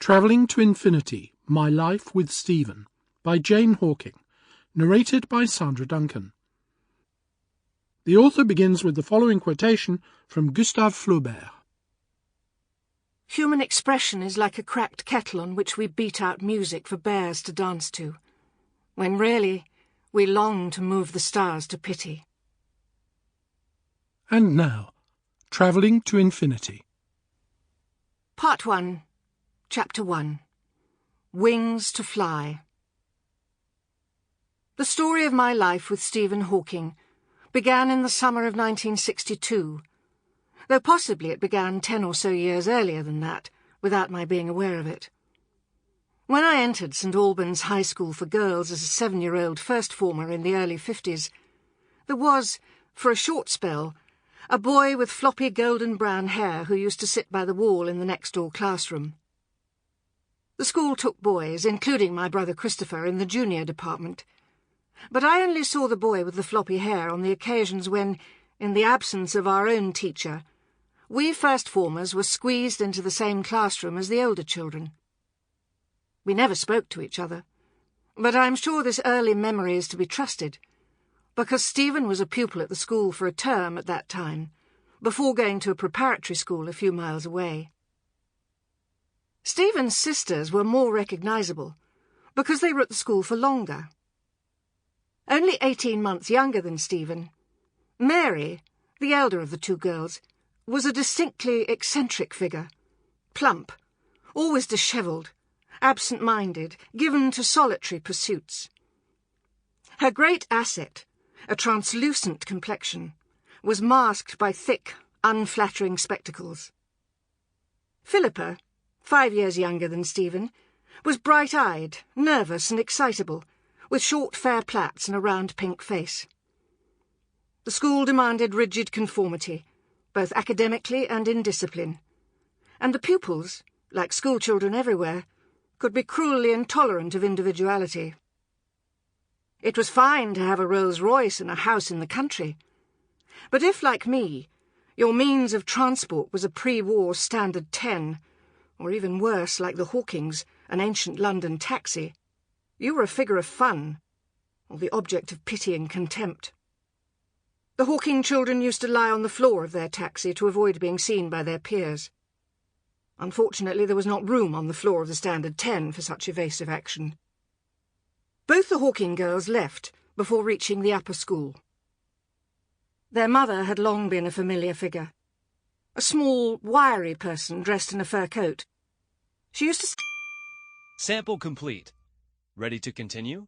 Travelling to Infinity, My Life with Stephen, by Jane Hawking, narrated by Sandra Duncan. The author begins with the following quotation from Gustave Flaubert. Human expression is like a cracked kettle on which we beat out music for bears to dance to, when really we long to move the stars to pity. And now, Travelling to Infinity. Part 1, Chapter 1. Wings to Fly. The story of my life with Stephen Hawking began in the summer of 1962, though possibly it began 10 or so years earlier than that, without my being aware of it. When I entered St Albans High School for Girls as a 7-year-old first former in the early 50s, there was, for a short spell, a boy with floppy golden-brown hair who used to sit by the wall in the next-door classroom. The school took boys, including my brother Christopher, in the junior department, but I only saw the boy with the floppy hair on the occasions when, in the absence of our own teacher, we first-formers were squeezed into the same classroom as the older children. We never spoke to each other, but I'm sure this early memory is to be trusted, because Stephen was a pupil at the school for a term at that time, before going to a preparatory school a few miles away. Stephen's sisters were more recognisable, because they were at the school for longer. Only 18 months younger than Stephen, Mary, the elder of the two girls, was a distinctly eccentric figure, plump, always dishevelled, absent-minded, given to solitary pursuits. Her great asset, a translucent complexion, was masked by thick, unflattering spectacles. Philippa, 5 years younger than Stephen, was bright-eyed, nervous and excitable, with short fair plaits and a round pink face. The school demanded rigid conformity, both academically and in discipline, and the pupils, like schoolchildren everywhere, could be cruelly intolerant of individuality. It was fine to have a Rolls-Royce and a house in the country, but if, like me, your means of transport was a pre-war Standard 10, or even worse, like the Hawkings, an ancient London taxi, you were a figure of fun, or the object of pity and contempt. The Hawking children used to lie on the floor of their taxi to avoid being seen by their peers. Unfortunately, there was not room on the floor of the Standard 10 for such evasive action. Both the Hawking girls left before reaching the upper school. Their mother had long been a familiar figure, a small, wiry person dressed in a fur coat. She used to... Sample complete. Ready to continue?